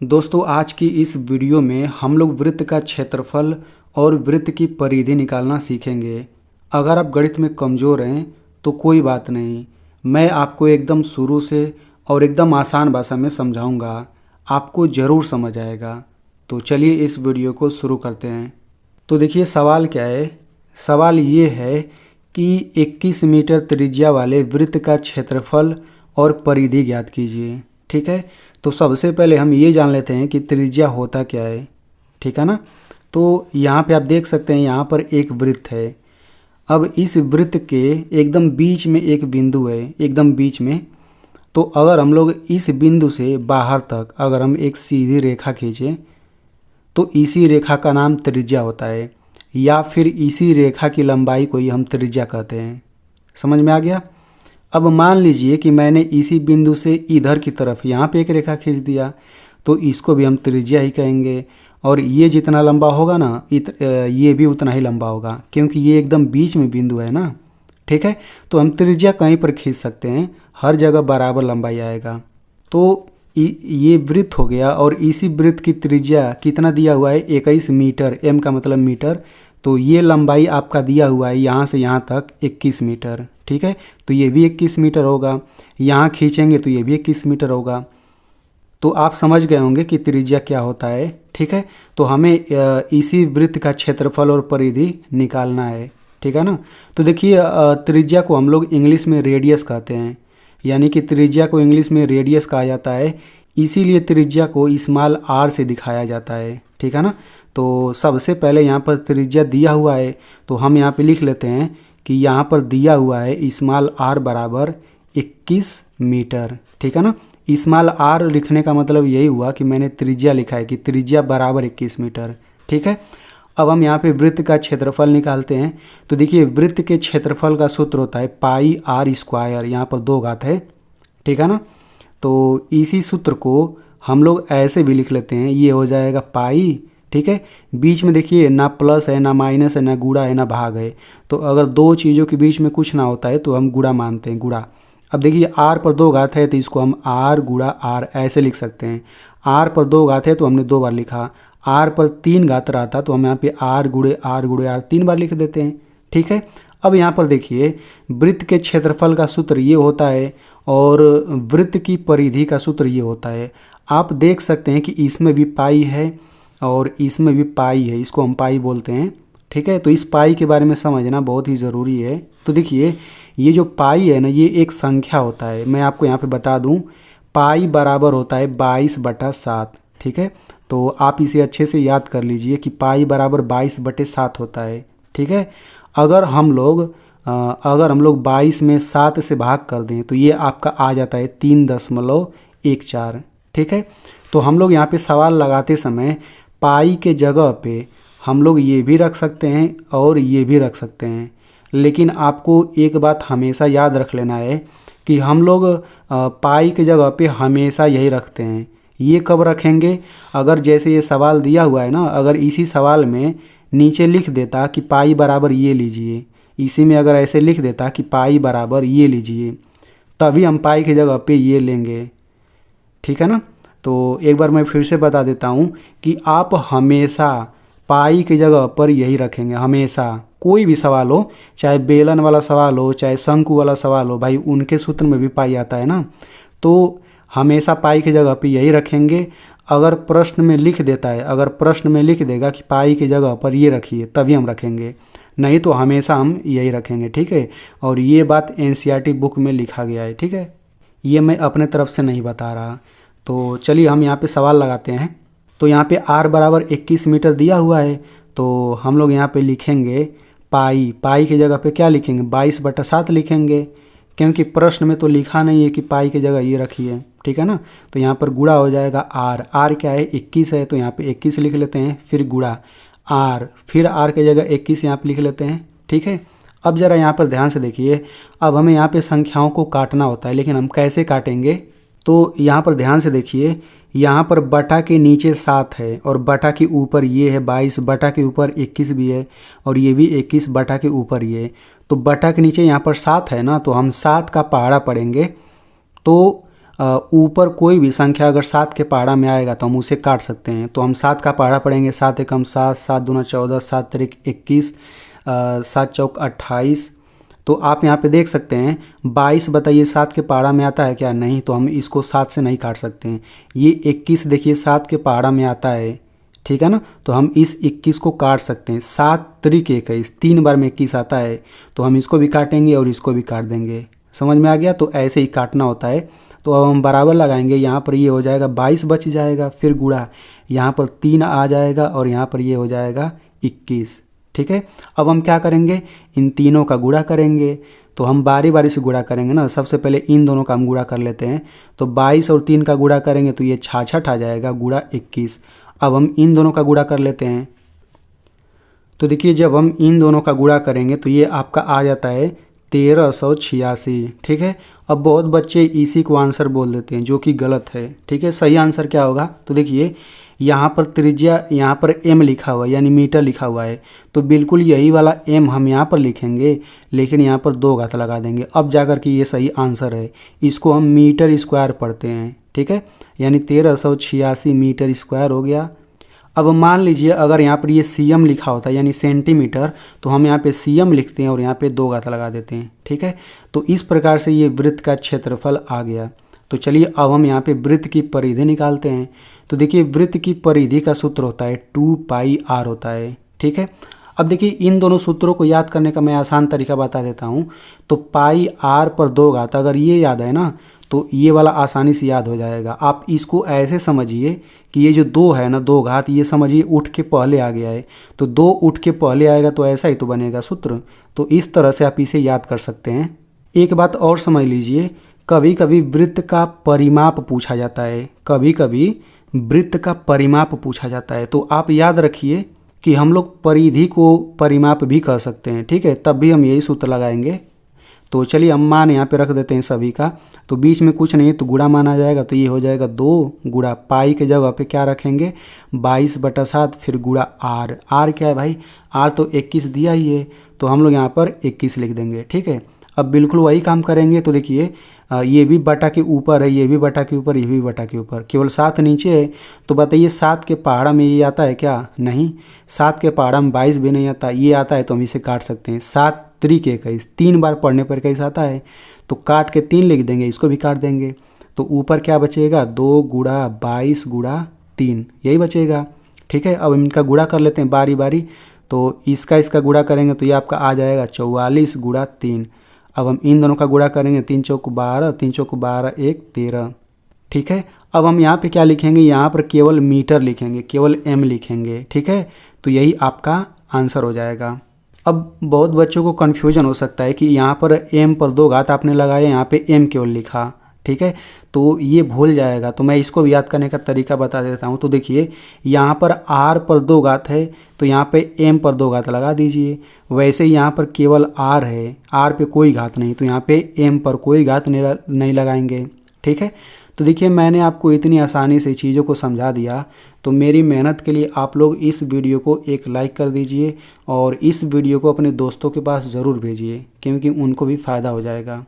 दोस्तों आज की इस वीडियो में हम लोग वृत्त का क्षेत्रफल और वृत्त की परिधि निकालना सीखेंगे। अगर आप गणित में कमज़ोर हैं तो कोई बात नहीं, मैं आपको एकदम शुरू से और एकदम आसान भाषा में समझाऊंगा, आपको ज़रूर समझ आएगा। तो चलिए इस वीडियो को शुरू करते हैं। तो देखिए सवाल क्या है। सवाल ये है कि 21 मीटर त्रिज्या वाले वृत्त का क्षेत्रफल और परिधि ज्ञात कीजिए। ठीक है, तो सबसे पहले हम ये जान लेते हैं कि त्रिज्या होता क्या है। ठीक है ना। तो यहाँ पे आप देख सकते हैं, यहाँ पर एक वृत्त है। अब इस वृत्त के एकदम बीच में एक बिंदु है, एकदम बीच में। तो अगर हम लोग इस बिंदु से बाहर तक अगर हम एक सीधी रेखा खींचें तो इसी रेखा का नाम त्रिज्या होता है, या फिर इसी रेखा की लंबाई को ही हम त्रिज्या कहते हैं। समझ में आ गया। अब मान लीजिए कि मैंने इसी बिंदु से इधर की तरफ यहाँ पे एक रेखा खींच दिया, तो इसको भी हम त्रिज्या ही कहेंगे। और ये जितना लंबा होगा ना, ये भी उतना ही लंबा होगा, क्योंकि ये एकदम बीच में बिंदु है ना। ठीक है, तो हम त्रिज्या कहीं पर खींच सकते हैं, हर जगह बराबर लंबाई आएगा। तो ये वृत्त हो गया, और इसी वृत्त की त्रिज्या कितना दिया हुआ है, 21 मीटर। एम का मतलब मीटर। तो ये लंबाई आपका दिया हुआ है यहाँ से यहाँ तक 21 मीटर। ठीक है, तो ये भी 21 मीटर होगा। यहाँ खींचेंगे तो ये भी 21 मीटर होगा। तो आप समझ गए होंगे कि त्रिज्या क्या होता है। ठीक है, तो हमें इसी वृत्त का क्षेत्रफल और परिधि निकालना है। ठीक है ना। तो देखिए त्रिज्या को हम लोग इंग्लिश में रेडियस कहते हैं, यानी कि त्रिज्या को इंग्लिश में रेडियस कहा जाता है। इसीलिए त्रिज्या को स्मॉल आर से दिखाया जाता है। ठीक है ना। तो सबसे पहले यहाँ पर त्रिज्या दिया हुआ है, तो हम यहाँ पे लिख लेते हैं कि यहाँ पर दिया हुआ है स्मॉल आर बराबर 21 मीटर। ठीक है ना। स्मॉल आर लिखने का मतलब यही हुआ कि मैंने त्रिज्या लिखा है कि त्रिज्या बराबर 21 मीटर। ठीक है। अब हम यहाँ पे वृत्त का क्षेत्रफल निकालते हैं। तो देखिए वृत्त के क्षेत्रफल का सूत्र होता है पाई आर स्क्वायर, यहाँ पर 2 घात है। ठीक है ना। तो इसी सूत्र को हम लोग ऐसे भी लिख लेते हैं, ये हो जाएगा पाई। ठीक है, बीच में देखिए ना प्लस है, ना माइनस है, ना गुणा है, ना भाग है। तो अगर दो चीज़ों के बीच में कुछ ना होता है तो हम गुणा मानते हैं, गुणा। अब देखिए आर पर 2 घात है तो इसको हम आर गुणा आर ऐसे लिख सकते हैं। आर पर 2 घात है तो हमने 2 बार लिखा। आर पर 3 घात रहता तो हम यहाँ पे आर गुणे आर 3 बार लिख देते हैं। ठीक है। अब यहाँ पर देखिए वृत्त के क्षेत्रफल का सूत्र ये होता है और वृत्त की परिधि का सूत्र ये होता है। आप देख सकते हैं कि इसमें भी पाई है और इसमें भी पाई है, इसको हम पाई बोलते हैं। ठीक है, तो इस पाई के बारे में समझना बहुत ही ज़रूरी है। तो देखिए ये जो पाई है ना, ये एक संख्या होता है। मैं आपको यहाँ पे बता दूँ, पाई बराबर होता है 22/7। ठीक है, तो आप इसे अच्छे से याद कर लीजिए कि पाई बराबर 22/7 होता है। ठीक है, अगर हम लोग 22 में 7 से भाग कर दें तो ये आपका आ जाता है 3.14। ठीक है, तो हम लोग यहाँ पे सवाल लगाते समय पाई के जगह पे हम लोग ये भी रख सकते हैं और ये भी रख सकते हैं। लेकिन आपको एक बात हमेशा याद रख लेना है कि हम लोग पाई के जगह पे हमेशा यही रखते हैं। ये कब रखेंगे, अगर जैसे ये सवाल दिया हुआ है ना, अगर इसी सवाल में नीचे लिख देता कि पाई बराबर ये लीजिए, इसी में अगर ऐसे लिख देता कि पाई बराबर ये लीजिए, तभी हम पाई की जगह पे ये लेंगे। ठीक है ना। तो एक बार मैं फिर से बता देता हूँ कि आप हमेशा पाई की जगह पर यही रखेंगे। हमेशा कोई भी सवाल हो, चाहे बेलन वाला सवाल हो, चाहे शंकु वाला सवाल हो, भाई उनके सूत्र में भी पाई आता है ना, तो हमेशा पाई की जगह पे यही रखेंगे। अगर प्रश्न में लिख देता है, अगर प्रश्न में लिख देगा कि पाई की जगह पर ये रखिए, तभी हम रखेंगे, नहीं तो हमेशा हम यही रखेंगे। ठीक है, और ये बात एनसीईआरटी बुक में लिखा गया है। ठीक है, ये मैं अपने तरफ से नहीं बता रहा। तो चलिए हम यहाँ पे सवाल लगाते हैं। तो यहाँ पे r बराबर 21 मीटर दिया हुआ है, तो हम लोग यहाँ पे लिखेंगे पाई। पाई की जगह पे क्या लिखेंगे, 22/7 लिखेंगे, क्योंकि प्रश्न में तो लिखा नहीं है कि पाई की जगह ये रखिए। ठीक है ना। तो यहाँ पर गुणा हो जाएगा r क्या है, 21 है, तो यहाँ पे 21 लिख लेते हैं, फिर गुणा r, फिर r की जगह 21 यहाँ पे लिख लेते हैं। ठीक है, अब ज़रा यहाँ पर ध्यान से देखिए। अब हमें यहाँ पे संख्याओं को काटना होता है, लेकिन हम कैसे काटेंगे, तो यहाँ पर ध्यान से देखिए। यहाँ पर बटा के नीचे 7 है और बटा के ऊपर ये है 22, बटा के ऊपर 21 भी है और ये भी 21, बटा के ऊपर ये। तो बटा के नीचे यहाँ पर 7 है ना, तो हम 7 का पहाड़ा पढ़ेंगे। तो ऊपर कोई भी संख्या अगर 7 के पहाड़ा में आएगा तो हम उसे काट सकते हैं। तो हम 7 का पहाड़ा पढ़ेंगे, 7 एकम 7, 7 दूना 14, 7 तिरिक 21, 7 चौक 28। तो आप यहाँ पे देख सकते हैं 22 बताइए 7 के पहाड़ा में आता है क्या? नहीं, तो हम इसको 7 से नहीं काट सकते हैं। ये 21 देखिए 7 के पहाड़ा में आता है, ठीक है ना, तो हम इस 21 को काट सकते हैं। 7 तिरिक 21, 3 बार में 21 आता है, तो हम इसको भी काटेंगे और इसको भी काट देंगे। समझ में आ गया? तो ऐसे ही काटना होता है। तो अब हम बराबर लगाएंगे, यहाँ पर ये हो जाएगा 22 बच जाएगा, फिर गुणा यहाँ पर 3 आ जाएगा और यहाँ पर ये हो जाएगा 21, ठीक है। अब हम क्या करेंगे, इन तीनों का गुणा करेंगे। तो हम बारी बारी से गुणा करेंगे ना, सबसे पहले इन दोनों का हम गुणा कर लेते हैं। तो 22 और 3 का गुणा करेंगे तो ये 66 आ जाएगा, गुणा 21। अब हम इन दोनों का गुणा कर लेते हैं। तो देखिए जब हम इन दोनों का गुणा करेंगे तो ये आपका आ जाता है 1386, ठीक है। अब बहुत बच्चे इसी को आंसर बोल देते हैं, जो कि गलत है, ठीक है। सही आंसर क्या होगा? तो देखिए यहाँ पर त्रिज्या, यहाँ पर m लिखा हुआ है यानी मीटर लिखा हुआ है, तो बिल्कुल यही वाला m हम यहाँ पर लिखेंगे, लेकिन यहाँ पर 2 घात लगा देंगे, अब जाकर के ये सही आंसर है। इसको हम मीटर स्क्वायर पढ़ते हैं, ठीक है, यानी 1386 मीटर स्क्वायर हो गया। अब मान लीजिए अगर यहाँ पर ये cm लिखा होता है यानी सेंटीमीटर, तो हम यहाँ पे cm लिखते हैं और यहाँ पे 2 घात लगा देते हैं, ठीक है। तो इस प्रकार से ये वृत्त का क्षेत्रफल आ गया। तो चलिए अब हम यहाँ पे वृत्त की परिधि निकालते हैं। तो देखिए वृत्त की परिधि का सूत्र होता है 2πr होता है, ठीक है। अब देखिए इन दोनों सूत्रों को याद करने का मैं आसान तरीका बता देता हूँ। तो पाई आर पर 2 घात, अगर ये याद है ना तो ये वाला आसानी से याद हो जाएगा। आप इसको ऐसे समझिए कि ये जो 2 है ना, 2 घात, ये समझिए उठ के पहले आ गया है, तो 2 उठ के पहले आएगा तो ऐसा ही तो बनेगा सूत्र। तो इस तरह से आप इसे याद कर सकते हैं। एक बात और समझ लीजिए, कभी कभी वृत्त का परिमाप पूछा जाता है, कभी कभी वृत्त का परिमाप पूछा जाता है। तो आप याद रखिए कि हम लोग परिधि को परिमाप भी कर सकते हैं, ठीक है, तब भी हम यही सूत्र लगाएंगे। तो चलिए हम मान यहाँ पे रख देते हैं सभी का। तो बीच में कुछ नहीं है तो गुणा माना जाएगा, तो ये हो जाएगा 2 गुणा पाई के जगह पे क्या रखेंगे 22/7, फिर गुणा आर। आर क्या है भाई? आर तो 21 दिया ही है, तो हम लोग यहाँ पर 21 लिख देंगे, ठीक है। अब बिल्कुल वही काम करेंगे। तो देखिए ये भी बटा के ऊपर है, ये भी बटा के ऊपर, ये भी बटा के ऊपर, केवल 7 नीचे है। तो बताइए 7 के पहाड़ा में ये आता है क्या? नहीं। 7 के पहाड़ा में 22 भी नहीं आता, ये आता है तो हम इसे काट सकते हैं। 7 तिरिक 21, 3 बार पढ़ने पर 21 आता है, तो काट के 3 लिख देंगे, इसको भी काट देंगे। तो ऊपर क्या बचेगा 2 गुणा 22 गुणा 3, यही बचेगा, ठीक है। अब इनका गुणा कर लेते हैं बारी बारी। तो इसका गुणा करेंगे तो ये आपका आ जाएगा 44 गुणा 3। अब हम इन दोनों का गुणा करेंगे, 3 चौक 12, 3 चौक 12, 1 13, ठीक है। अब हम यहाँ पे क्या लिखेंगे, यहाँ पर केवल मीटर लिखेंगे, केवल m लिखेंगे, ठीक है। तो यही आपका आंसर हो जाएगा। अब बहुत बच्चों को कन्फ्यूजन हो सकता है कि यहाँ पर m पर 2 घात आपने लगाया, यहाँ पे m केवल लिखा, ठीक है, तो ये भूल जाएगा। तो मैं इसको भी याद करने का तरीका बता देता हूँ। तो देखिए यहाँ पर r पर 2 घात है, तो यहाँ पे m पर 2 घात लगा दीजिए। वैसे ही यहाँ पर केवल r है, r पे कोई घात नहीं, तो यहाँ पे m पर कोई घात नहीं लगाएंगे, ठीक है। तो देखिए मैंने आपको इतनी आसानी से चीज़ों को समझा दिया। तो मेरी मेहनत के लिए आप लोग इस वीडियो को एक लाइक कर दीजिए और इस वीडियो को अपने दोस्तों के पास ज़रूर भेजिए, क्योंकि उनको भी फ़ायदा हो जाएगा।